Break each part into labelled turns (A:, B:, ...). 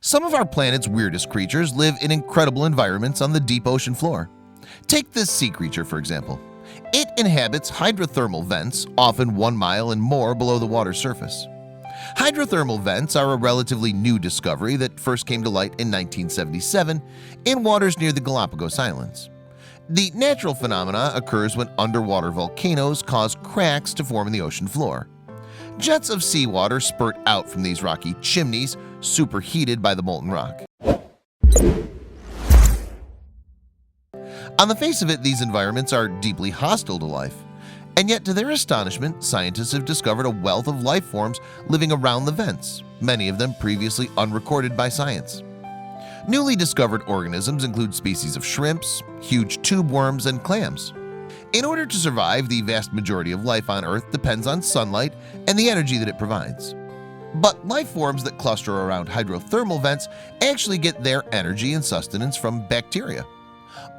A: Some of our planet's weirdest creatures live in incredible environments on the deep ocean floor. Take this sea creature, for example. It inhabits hydrothermal vents, often 1 mile and more below the water's surface. Hydrothermal vents are a relatively new discovery that first came to light in 1977 in waters near the Galapagos Islands. The natural phenomena occurs when underwater volcanoes cause cracks to form in the ocean floor. Jets of seawater spurt out from these rocky chimneys, superheated by the molten rock. On the face of it, these environments are deeply hostile to life. And yet, to their astonishment, scientists have discovered a wealth of life forms living around the vents, many of them previously unrecorded by science. Newly discovered organisms include species of shrimps, huge tube worms, and clams. In order to survive, the vast majority of life on Earth depends on sunlight and the energy that it provides. But life forms that cluster around hydrothermal vents actually get their energy and sustenance from bacteria.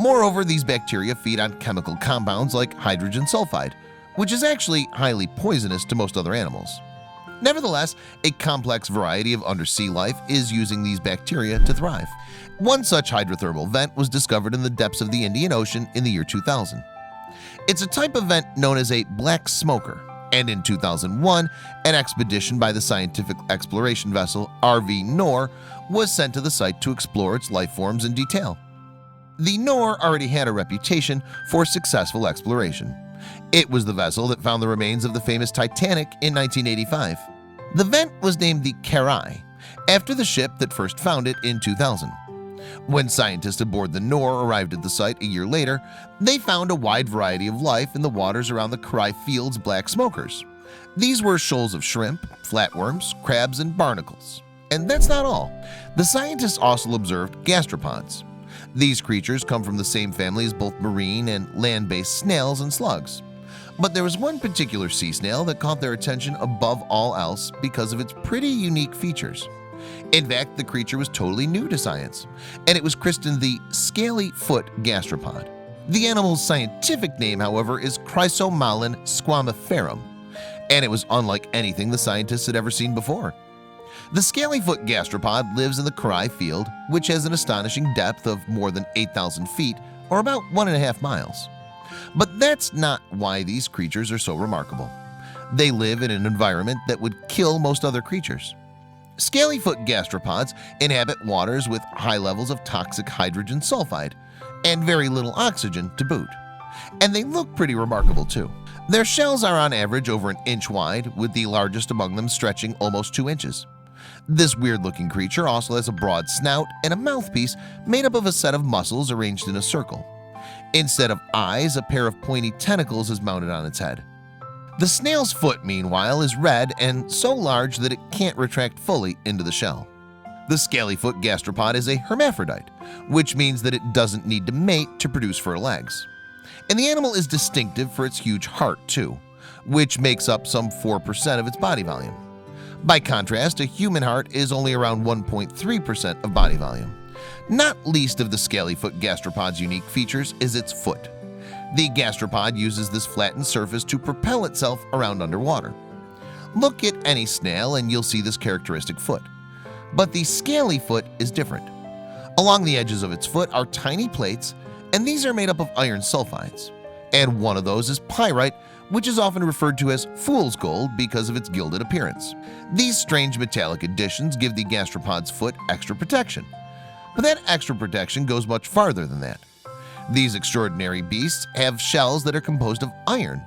A: Moreover, these bacteria feed on chemical compounds like hydrogen sulfide, which is actually highly poisonous to most other animals. Nevertheless, a complex variety of undersea life is using these bacteria to thrive. One such hydrothermal vent was discovered in the depths of the Indian Ocean in the year 2000. It's a type of vent known as a black smoker, and in 2001, an expedition by the scientific exploration vessel RV Nor was sent to the site to explore its life forms in detail. The Nor already had a reputation for successful exploration. It was the vessel that found the remains of the famous Titanic in 1985. The vent was named the Karai, after the ship that first found it in 2000. When scientists aboard the Nor arrived at the site a year later, they found a wide variety of life in the waters around the Karai Field's black smokers. These were shoals of shrimp, flatworms, crabs, and barnacles. And that's not all. The scientists also observed gastropods. These creatures come from the same family as both marine and land-based snails and slugs. But there was one particular sea snail that caught their attention above all else because of its pretty unique features. In fact, the creature was totally new to science, and it was christened the Scaly Foot Gastropod. The animal's scientific name, however, is Chrysomalin squamiferum, and it was unlike anything the scientists had ever seen before. The Scaly Foot Gastropod lives in the Karai Field, which has an astonishing depth of more than 8,000 feet, or about 1.5 miles. But that's not why these creatures are so remarkable. They live in an environment that would kill most other creatures. Scaly Foot gastropods inhabit waters with high levels of toxic hydrogen sulfide and very little oxygen to boot. And they look pretty remarkable too. Their shells are on average over an inch wide, with the largest among them stretching almost 2 inches. This weird-looking creature also has a broad snout and a mouthpiece made up of a set of muscles arranged in a circle. Instead of eyes, a pair of pointy tentacles is mounted on its head. The snail's foot, meanwhile, is red and so large that it can't retract fully into the shell. The Scaly Foot gastropod is a hermaphrodite, which means that it doesn't need to mate to produce fertile eggs. And the animal is distinctive for its huge heart, too, which makes up some 4% of its body volume. By contrast, a human heart is only around 1.3% of body volume. Not least of the Scaly Foot gastropod's unique features is its foot. The gastropod uses this flattened surface to propel itself around underwater. Look at any snail and you'll see this characteristic foot. But the Scaly Foot is different. Along the edges of its foot are tiny plates, and these are made up of iron sulfides. And one of those is pyrite, which is often referred to as fool's gold because of its gilded appearance. These strange metallic additions give the gastropod's foot extra protection. But that extra protection goes much farther than that. These extraordinary beasts have shells that are composed of iron.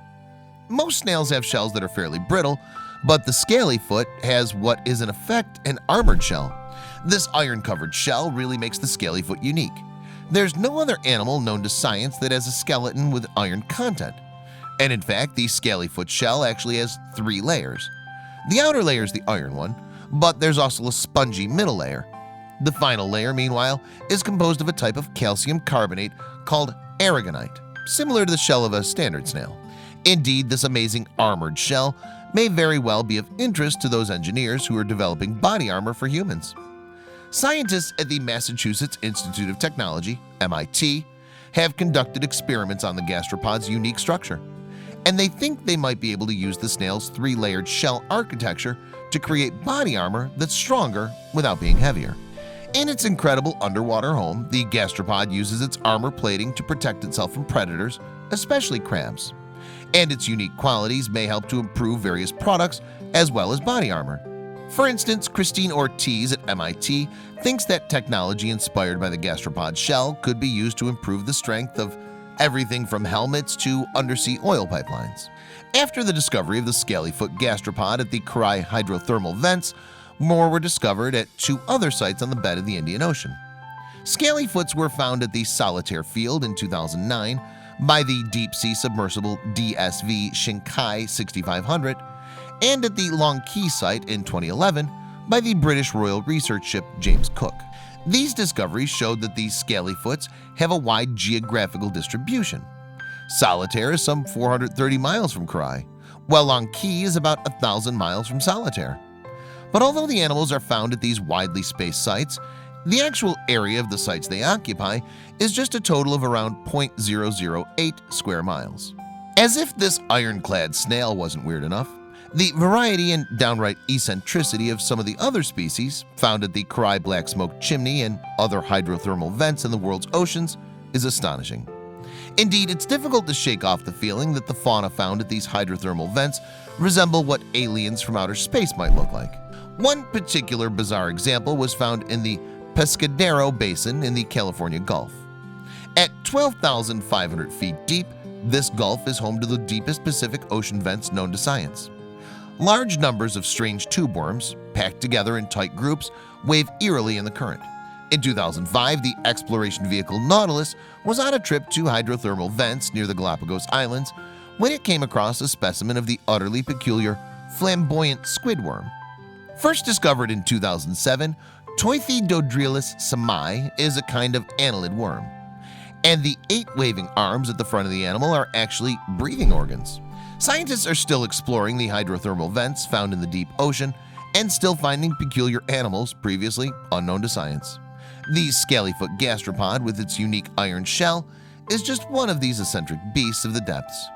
A: Most snails have shells that are fairly brittle, but the Scaly Foot has what is in effect an armored shell. This iron-covered shell really makes the Scaly Foot unique. There's no other animal known to science that has a skeleton with iron content. And in fact, the Scaly Foot shell actually has 3 layers. The outer layer is the iron one, but there's also a spongy middle layer. The final layer, meanwhile, is composed of a type of calcium carbonate called aragonite, similar to the shell of a standard snail. Indeed, this amazing armored shell may very well be of interest to those engineers who are developing body armor for humans. Scientists at the Massachusetts Institute of Technology, MIT, have conducted experiments on the gastropod's unique structure, and they think they might be able to use the snail's 3-layered shell architecture to create body armor that's stronger without being heavier. In its incredible underwater home, the gastropod uses its armor plating to protect itself from predators, especially crabs. And its unique qualities may help to improve various products as well as body armor. For instance, Kristin Ortiz at MIT thinks that technology inspired by the gastropod shell could be used to improve the strength of everything from helmets to undersea oil pipelines. After the discovery of the Scaly Foot gastropod at the Kauai Hydrothermal Vents, more were discovered at 2 other sites on the bed of the Indian Ocean. Scaly Foots were found at the Solitaire Field in 2009 by the deep-sea submersible DSV Shinkai 6500 and at the Long Key site in 2011 by the British Royal Research Ship James Cook. These discoveries showed that these scaly foots have a wide geographical distribution. Solitaire is some 430 miles from Kauai, while Long Key is about 1,000 miles from Solitaire. But although the animals are found at these widely spaced sites, the actual area of the sites they occupy is just a total of around 0.008 square miles. As if this ironclad snail wasn't weird enough, the variety and downright eccentricity of some of the other species found at the Kauai Black Smoke Chimney and other hydrothermal vents in the world's oceans is astonishing. Indeed, it's difficult to shake off the feeling that the fauna found at these hydrothermal vents resemble what aliens from outer space might look like. One particular bizarre example was found in the Pescadero Basin in the California Gulf. At 12,500 feet deep, this gulf is home to the deepest Pacific Ocean vents known to science. Large numbers of strange tube worms, packed together in tight groups, wave eerily in the current. In 2005, the exploration vehicle Nautilus was on a trip to hydrothermal vents near the Galapagos Islands when it came across a specimen of the utterly peculiar flamboyant squidworm. First discovered in 2007, Toithydodrilus samai is a kind of annelid worm, and the 8 waving arms at the front of the animal are actually breathing organs. Scientists are still exploring the hydrothermal vents found in the deep ocean and still finding peculiar animals previously unknown to science. The Scaly Foot gastropod with its unique iron shell is just one of these eccentric beasts of the depths.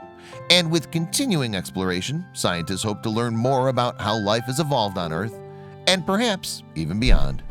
A: And with continuing exploration, scientists hope to learn more about how life has evolved on Earth and perhaps even beyond.